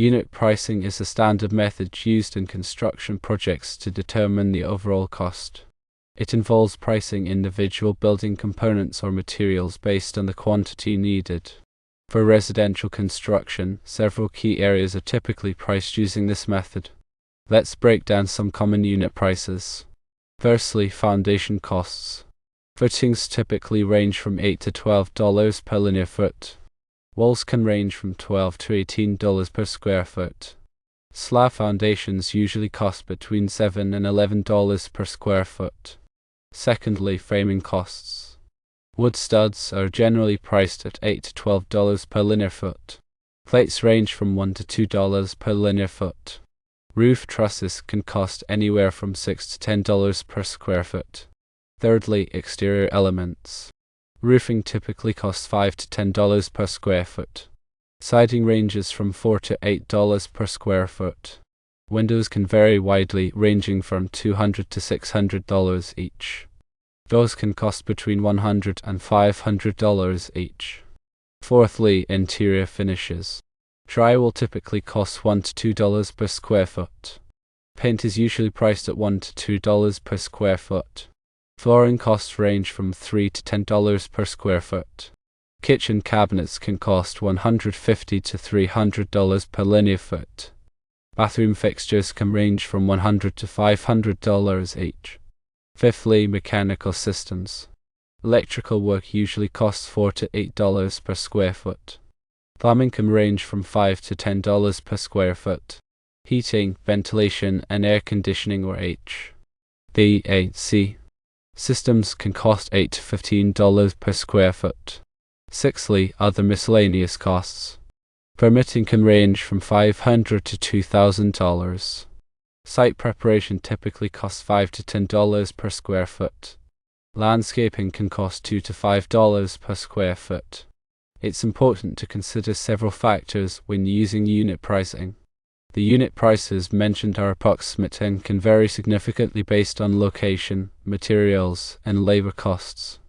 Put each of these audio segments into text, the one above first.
Unit pricing is a standard method used in construction projects to determine the overall cost. It involves pricing individual building components or materials based on the quantity needed. For residential construction, several key areas are typically priced using this method. Let's break down some common unit prices. Firstly, foundation costs. Footings typically range from $8 to $12 per linear foot. Walls can range from $12 to $18 per square foot. Slab foundations usually cost between $7 and $11 per square foot. Secondly, framing costs. Wood studs are generally priced at $8 to $12 per linear foot. Plates range from $1 to $2 per linear foot. Roof trusses can cost anywhere from $6 to $10 per square foot. Thirdly, exterior elements. Roofing typically costs $5 to $10 per square foot. Siding ranges from $4 to $8 per square foot. Windows can vary widely, ranging from $200 to $600 each. Doors can cost between $100 and $500 each. Fourthly, interior finishes. Drywall typically costs $1 to $2 per square foot. Paint is usually priced at $1 to $2 per square foot. Flooring costs range from $3 to $10 per square foot. Kitchen cabinets can cost $150 to $300 per linear foot. Bathroom fixtures can range from $100 to $500 each. Fifthly, mechanical systems. Electrical work usually costs $4 to $8 per square foot. Plumbing can range from $5 to $10 per square foot. Heating, ventilation, and air conditioning or HVAC systems can cost $8 to $15 per square foot. Sixthly, other miscellaneous costs. Permitting can range from $500 to $2,000. Site preparation typically costs $5 to $10 per square foot. Landscaping can cost $2 to $5 per square foot. It's important to consider several factors when using unit pricing. The unit prices mentioned are approximate and can vary significantly based on location, materials, and labor costs.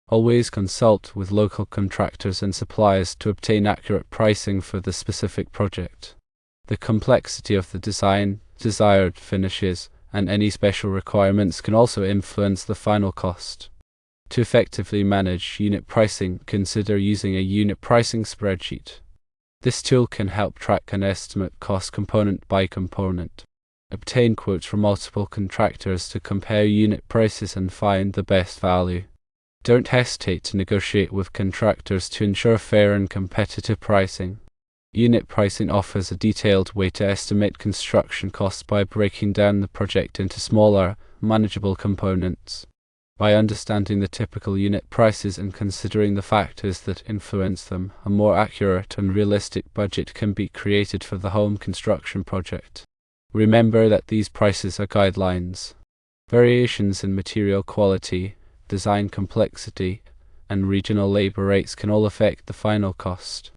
Always consult with local contractors and suppliers to obtain accurate pricing for the specific project. The complexity of the design, desired finishes, and any special requirements can also influence the final cost. To effectively manage unit pricing, consider using a unit pricing spreadsheet. This tool can help track and estimate cost component by component. Obtain quotes from multiple contractors to compare unit prices and find the best value. Don't hesitate to negotiate with contractors to ensure fair and competitive pricing. Unit pricing offers a detailed way to estimate construction costs by breaking down the project into smaller, manageable components. By understanding the typical unit prices and considering the factors that influence them, a more accurate and realistic budget can be created for the home construction project. Remember that these prices are guidelines. Variations in material quality, design complexity, and regional labor rates can all affect the final cost.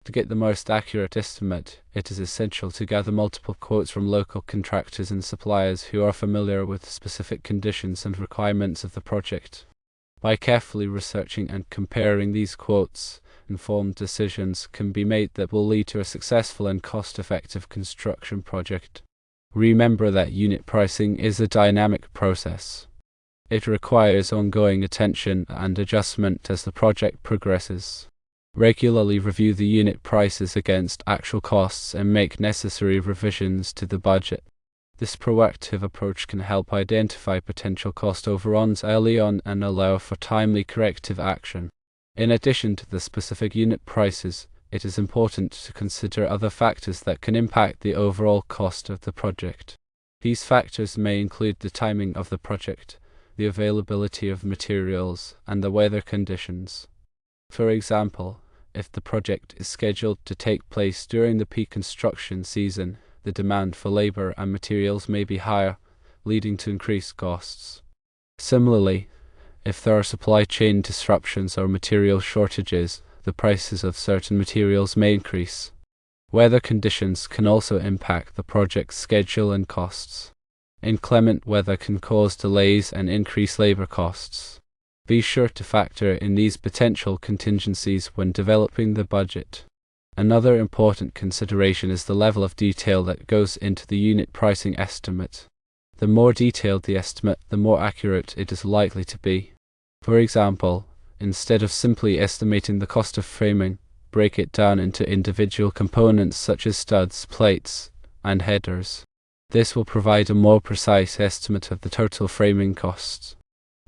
To get the most accurate estimate, it is essential to gather multiple quotes from local contractors and suppliers who are familiar with specific conditions and requirements of the project. By carefully researching and comparing these quotes, informed decisions can be made that will lead to a successful and cost-effective construction project. Remember that unit pricing is a dynamic process. It requires ongoing attention and adjustment as the project progresses. Regularly review the unit prices against actual costs and make necessary revisions to the budget. This proactive approach can help identify potential cost overruns early on and allow for timely corrective action. In addition to the specific unit prices, it is important to consider other factors that can impact the overall cost of the project. These factors may include the timing of the project, the availability of materials, and the weather conditions. For example, if the project is scheduled to take place during the peak construction season, the demand for labor and materials may be higher, leading to increased costs. Similarly, if there are supply chain disruptions or material shortages, the prices of certain materials may increase. Weather conditions can also impact the project's schedule and costs. Inclement weather can cause delays and increase labor costs. Be sure to factor in these potential contingencies when developing the budget. Another important consideration is the level of detail that goes into the unit pricing estimate. The more detailed the estimate, the more accurate it is likely to be. For example, instead of simply estimating the cost of framing, break it down into individual components such as studs, plates, and headers. This will provide a more precise estimate of the total framing costs.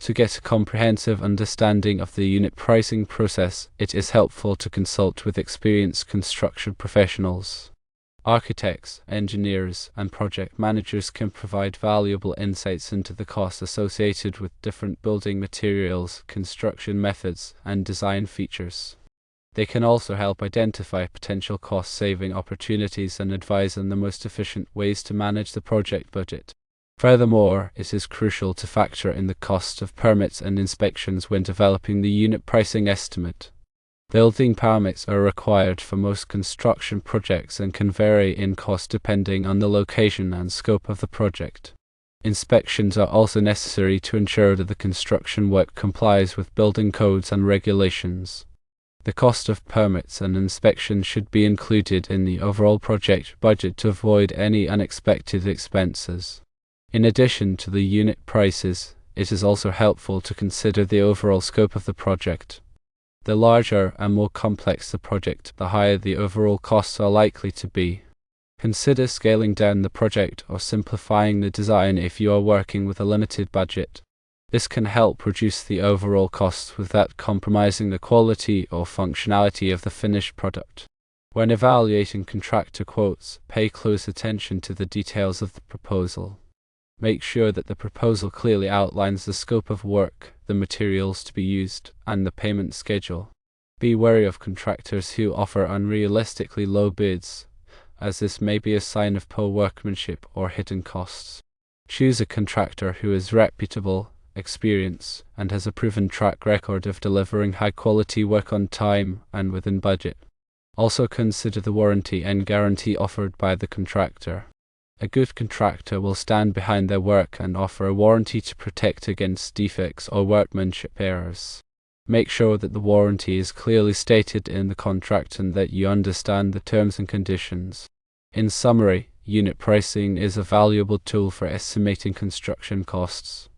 To get a comprehensive understanding of the unit pricing process, it is helpful to consult with experienced construction professionals. Architects, engineers, and project managers can provide valuable insights into the costs associated with different building materials, construction methods, and design features. They can also help identify potential cost-saving opportunities and advise on the most efficient ways to manage the project budget. Furthermore, it is crucial to factor in the cost of permits and inspections when developing the unit pricing estimate. Building permits are required for most construction projects and can vary in cost depending on the location and scope of the project. Inspections are also necessary to ensure that the construction work complies with building codes and regulations. The cost of permits and inspections should be included in the overall project budget to avoid any unexpected expenses. In addition to the unit prices, it is also helpful to consider the overall scope of the project. The larger and more complex the project, the higher the overall costs are likely to be. Consider scaling down the project or simplifying the design if you are working with a limited budget. This can help reduce the overall costs without compromising the quality or functionality of the finished product. When evaluating contractor quotes, pay close attention to the details of the proposal. Make sure that the proposal clearly outlines the scope of work, the materials to be used, and the payment schedule. Be wary of contractors who offer unrealistically low bids, as this may be a sign of poor workmanship or hidden costs. Choose a contractor who is reputable, experienced, and has a proven track record of delivering high-quality work on time and within budget. Also consider the warranty and guarantee offered by the contractor. A good contractor will stand behind their work and offer a warranty to protect against defects or workmanship errors. Make sure that the warranty is clearly stated in the contract and that you understand the terms and conditions. In summary, unit pricing is a valuable tool for estimating construction costs.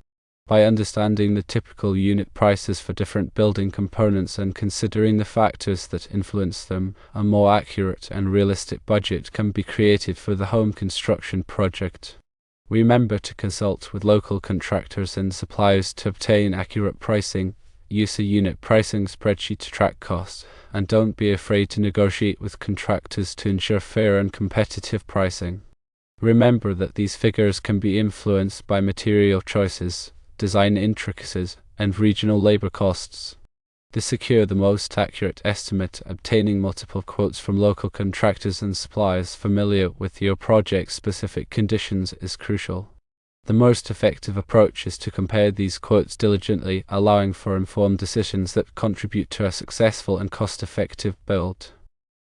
By understanding the typical unit prices for different building components and considering the factors that influence them, a more accurate and realistic budget can be created for the home construction project. Remember to consult with local contractors and suppliers to obtain accurate pricing. Use a unit pricing spreadsheet to track costs, and don't be afraid to negotiate with contractors to ensure fair and competitive pricing. Remember that these figures can be influenced by material choices, design intricacies, and regional labor costs. To secure the most accurate estimate, obtaining multiple quotes from local contractors and suppliers familiar with your project's specific conditions is crucial. The most effective approach is to compare these quotes diligently, allowing for informed decisions that contribute to a successful and cost-effective build.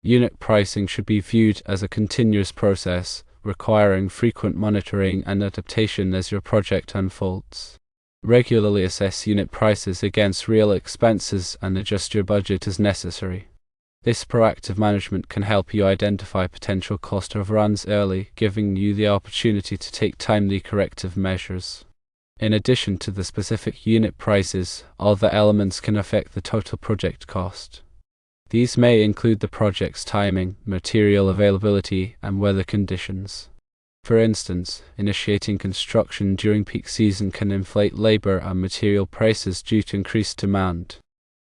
Unit pricing should be viewed as a continuous process, requiring frequent monitoring and adaptation as your project unfolds. Regularly assess unit prices against real expenses and adjust your budget as necessary. This proactive management can help you identify potential cost overruns early, giving you the opportunity to take timely corrective measures. In addition to the specific unit prices, other elements can affect the total project cost. These may include the project's timing, material availability, and weather conditions. For instance, initiating construction during peak season can inflate labor and material prices due to increased demand.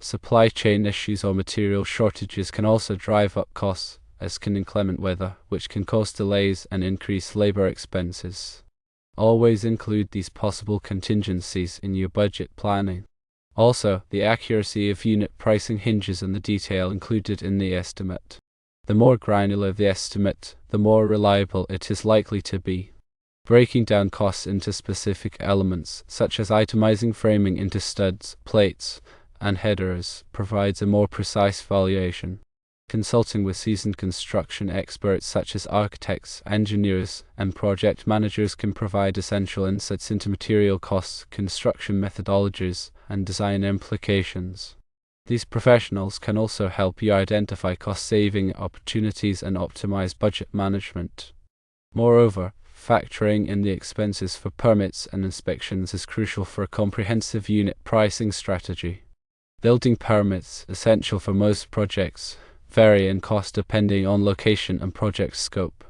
Supply chain issues or material shortages can also drive up costs, as can inclement weather, which can cause delays and increase labor expenses. Always include these possible contingencies in your budget planning. Also, the accuracy of unit pricing hinges on the detail included in the estimate. The more granular the estimate, the more reliable it is likely to be. Breaking down costs into specific elements, such as itemizing framing into studs, plates, and headers, provides a more precise valuation. Consulting with seasoned construction experts such as architects, engineers, and project managers can provide essential insights into material costs, construction methodologies, and design implications. These professionals can also help you identify cost-saving opportunities and optimize budget management. Moreover, factoring in the expenses for permits and inspections is crucial for a comprehensive unit pricing strategy. Building permits, essential for most projects, vary in cost depending on location and project scope.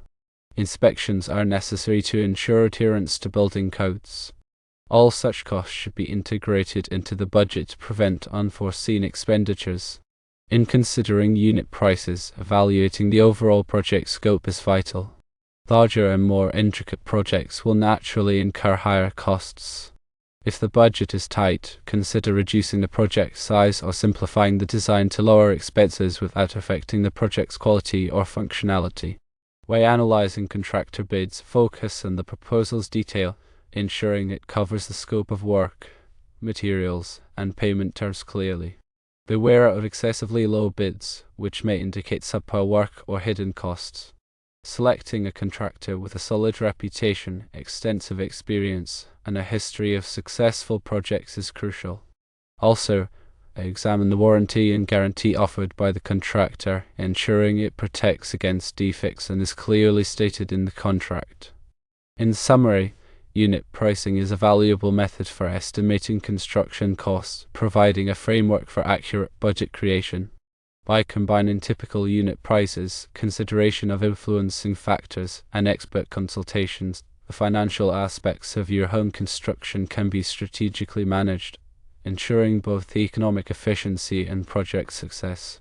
Inspections are necessary to ensure adherence to building codes. All such costs should be integrated into the budget to prevent unforeseen expenditures. In considering unit prices, evaluating the overall project scope is vital. Larger and more intricate projects will naturally incur higher costs. If the budget is tight, consider reducing the project size or simplifying the design to lower expenses without affecting the project's quality or functionality. While analyzing contractor bids, focus on the proposal's detail, ensuring it covers the scope of work, materials, and payment terms clearly. Beware of excessively low bids, which may indicate subpar work or hidden costs. Selecting a contractor with a solid reputation, extensive experience, and a history of successful projects is crucial. Also, examine the warranty and guarantee offered by the contractor, ensuring it protects against defects and is clearly stated in the contract. In summary, unit pricing is a valuable method for estimating construction costs, providing a framework for accurate budget creation. By combining typical unit prices, consideration of influencing factors, and expert consultations, the financial aspects of your home construction can be strategically managed, ensuring both economic efficiency and project success.